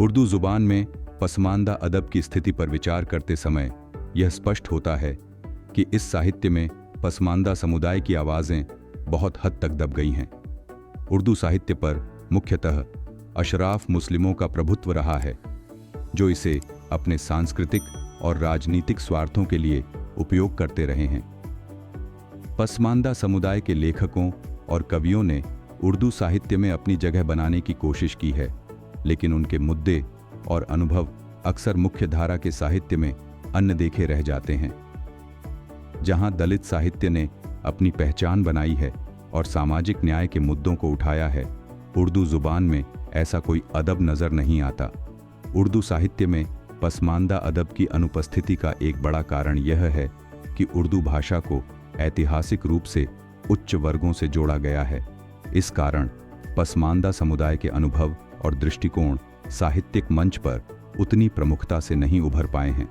उर्दू जुबान में पसमानदा अदब की स्थिति पर विचार करते समय यह स्पष्ट होता है कि इस साहित्य में पसमानदा समुदाय की आवाज़ें बहुत हद तक दब गई हैं। उर्दू साहित्य पर मुख्यतः अशराफ मुस्लिमों का प्रभुत्व रहा है, जो इसे अपने सांस्कृतिक और राजनीतिक स्वार्थों के लिए उपयोग करते रहे हैं। पसमानदा समुदाय के लेखकों और कवियों ने उर्दू साहित्य में अपनी जगह बनाने की कोशिश की है, लेकिन उनके मुद्दे और अनुभव अक्सर मुख्य धारा के साहित्य में अनदेखे रह जाते हैं। जहां दलित साहित्य ने अपनी पहचान बनाई है और सामाजिक न्याय के मुद्दों को उठाया है, उर्दू जुबान में ऐसा कोई अदब नजर नहीं आता। उर्दू साहित्य में पसमानदा अदब की अनुपस्थिति का एक बड़ा कारण यह है कि उर्दू भाषा को ऐतिहासिक रूप से उच्च वर्गों से जोड़ा गया है। इस कारण पसमानदा समुदाय के अनुभव और दृष्टिकोण साहित्यिक मंच पर उतनी प्रमुखता से नहीं उभर पाए हैं।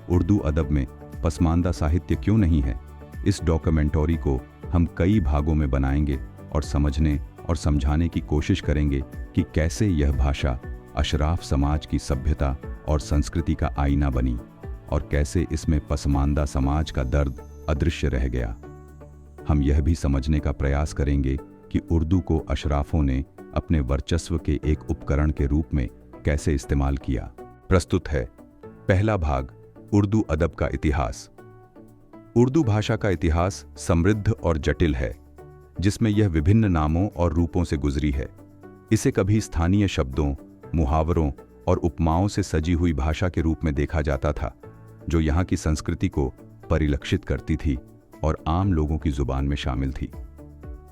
उर्दू अदब में पसमानदा साहित्य क्यों नहीं है, इस डॉक्यूमेंटरी को हम कई भागों में बनाएंगे और समझने और समझाने की कोशिश करेंगे कि कैसे यह भाषा अशराफ समाज की सभ्यता और संस्कृति का आईना बनी और कैसे इसमें पसमानदा समाज का दर्द अदृश्य रह गया। हम यह भी समझने का प्रयास करेंगे कि उर्दू को अशराफों ने अपने वर्चस्व के एक उपकरण के रूप में कैसे इस्तेमाल किया। प्रस्तुत है पहला भाग, उर्दू अदब का इतिहास। उर्दू भाषा का इतिहास समृद्ध और जटिल है, जिसमें यह विभिन्न नामों और रूपों से गुजरी है। इसे कभी स्थानीय शब्दों, मुहावरों और उपमाओं से सजी हुई भाषा के रूप में देखा जाता था, जो यहाँ की संस्कृति को परिलक्षित करती थी और आम लोगों की जुबान में शामिल थी।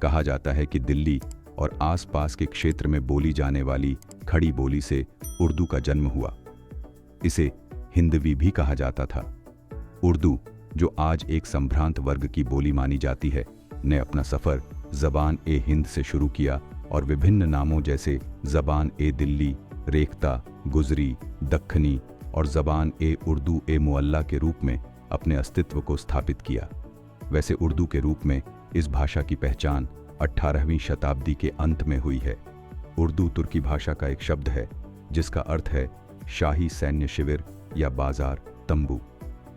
कहा जाता है कि दिल्ली और आसपास के क्षेत्र में बोली जाने वाली खड़ी बोली से उर्दू का जन्म हुआ। इसे हिंदवी भी कहा जाता था। उर्दू, जो आज एक संभ्रांत वर्ग की बोली मानी जाती है, ने अपना सफर ज़बान ए हिंद से शुरू किया और विभिन्न नामों जैसे ज़बान ए दिल्ली, रेख्ता, गुजरी, दक्खनी और ज़बान ए उर्दू ए मुअल्ला के रूप में अपने अस्तित्व को स्थापित किया। वैसे उर्दू के रूप में इस भाषा की पहचान 18वीं शताब्दी के अंत में हुई है। उर्दू तुर्की भाषा का एक शब्द है जिसका अर्थ है शाही सैन्य शिविर या बाजार, तंबू।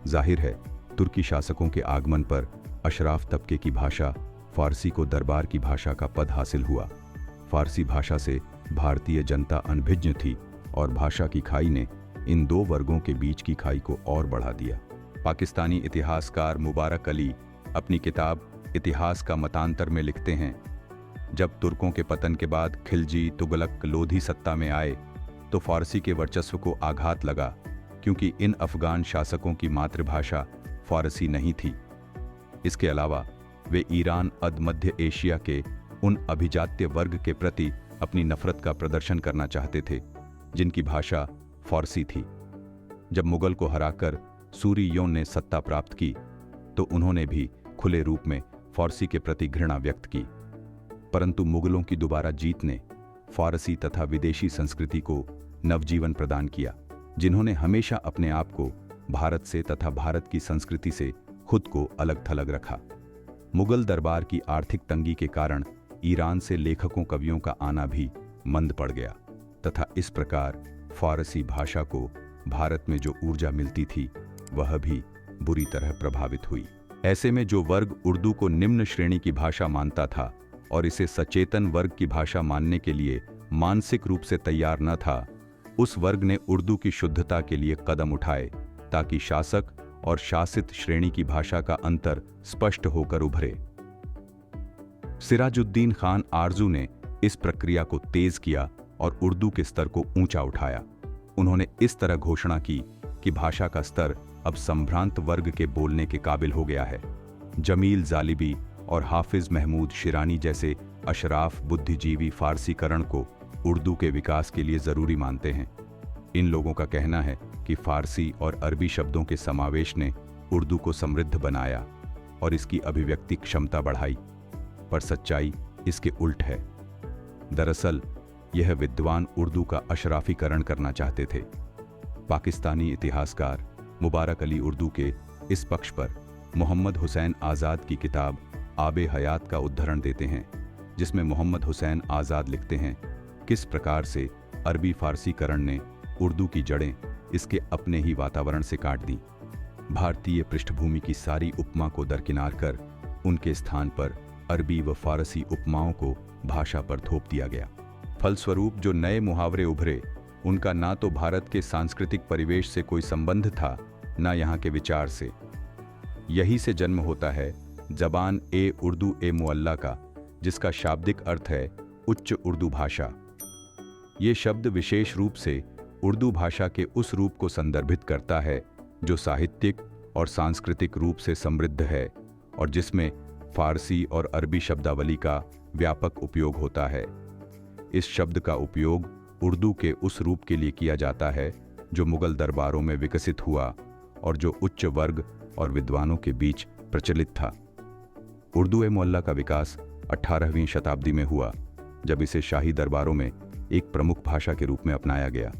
जाहिर है, तुर्की शासकों के आगमन पर अशराफ तबके की भाषा फारसी को दरबार की भाषा का पद हासिल हुआ। फारसी भाषा से भारतीय जनता अनभिज्ञ थी और भाषा की खाई ने इन दो वर्गों के बीच की खाई को और बढ़ा दिया। पाकिस्तानी इतिहासकार मुबारक अली अपनी किताब इतिहास का मतांतर में लिखते हैं, जब तुर्कों के पतन के बाद खिलजी, तुगलक, लोधी सत्ता में आए तो फारसी के वर्चस्व को आघात लगा, क्योंकि इन अफगान शासकों की मातृभाषा फारसी नहीं थी। इसके अलावा वे ईरान मध्य एशिया के उन अभिजात्य वर्ग के प्रति अपनी नफरत का प्रदर्शन करना चाहते थे जिनकी भाषा फारसी थी। जब मुगल को हराकर सूरियों ने सत्ता प्राप्त की तो उन्होंने भी खुले रूप में फारसी के प्रति घृणा व्यक्त की, परंतु मुगलों की दोबारा जीत ने फारसी तथा विदेशी संस्कृति को नवजीवन प्रदान किया, जिन्होंने हमेशा अपने आप को भारत से तथा भारत की संस्कृति से खुद को अलग थलग रखा। मुगल दरबार की आर्थिक तंगी के कारण ईरान से लेखकों कवियों का आना भी मंद पड़ गया तथा इस प्रकार फारसी भाषा को भारत में जो ऊर्जा मिलती थी वह भी बुरी तरह प्रभावित हुई। ऐसे में जो वर्ग उर्दू को निम्न श्रेणी की भाषा मानता था और इसे सचेतन वर्ग की भाषा मानने के लिए मानसिक रूप से तैयार न था, उस वर्ग ने उर्दू की शुद्धता के लिए कदम उठाए ताकि शासक और शासित श्रेणी की भाषा का अंतर स्पष्ट होकर उभरे। सिराजुद्दीन खान आरजू ने इस प्रक्रिया को तेज किया और उर्दू के स्तर को ऊंचा उठाया। उन्होंने इस तरह घोषणा की कि भाषा का स्तर अब संभ्रांत वर्ग के बोलने के काबिल हो गया है। जमील जालिबी और हाफिज महमूद शिरानी जैसे अशराफ बुद्धिजीवी फारसीकरण को उर्दू के विकास के लिए जरूरी मानते हैं। इन लोगों का कहना है कि फारसी और अरबी शब्दों के समावेश ने उर्दू को समृद्ध बनाया और इसकी अभिव्यक्ति क्षमता बढ़ाई, पर सच्चाई इसके उल्ट है। दरअसल यह विद्वान उर्दू का अशराफीकरण करना चाहते थे। पाकिस्तानी इतिहासकार मुबारक अली उर्दू के इस पक्ष पर मोहम्मद हुसैन आज़ाद की किताब आबे हयात का उद्धरण देते हैं, जिसमें मोहम्मद हुसैन आज़ाद लिखते हैं किस प्रकार से अरबी फारसीकरण ने उर्दू की जड़ें इसके अपने ही वातावरण से काट दी। भारतीय पृष्ठभूमि की सारी उपमा को दरकिनार कर उनके स्थान पर अरबी व फारसी उपमाओं को भाषा पर थोप दिया गया। फलस्वरूप जो नए मुहावरे उभरे, उनका ना तो भारत के सांस्कृतिक परिवेश से कोई संबंध था, ना यहाँ के विचार से। यही से जन्म होता है जबान ए उर्दू ए मुअल्ला का, जिसका शाब्दिक अर्थ है उच्च उर्दू भाषा। ये शब्द विशेष रूप से उर्दू भाषा के उस रूप को संदर्भित करता है जो साहित्यिक और सांस्कृतिक रूप से समृद्ध है और जिसमें फारसी और अरबी शब्दावली का व्यापक उपयोग होता है। इस शब्द का उपयोग उर्दू के उस रूप के लिए किया जाता है जो मुगल दरबारों में विकसित हुआ और जो उच्च वर्ग और विद्वानों के बीच प्रचलित था। उर्दू ए मुअल्ला का विकास 18वीं शताब्दी में हुआ, जब इसे शाही दरबारों में एक प्रमुख भाषा के रूप में अपनाया गया।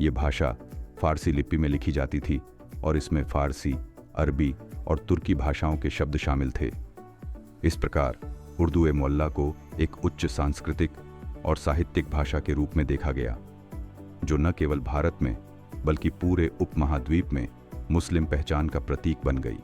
ये भाषा फारसी लिपि में लिखी जाती थी और इसमें फारसी, अरबी और तुर्की भाषाओं के शब्द शामिल थे। इस प्रकार उर्दू ए मुअल्ला को एक उच्च सांस्कृतिक और साहित्यिक भाषा के रूप में देखा गया, जो न केवल भारत में बल्कि पूरे उपमहाद्वीप में मुस्लिम पहचान का प्रतीक बन गई।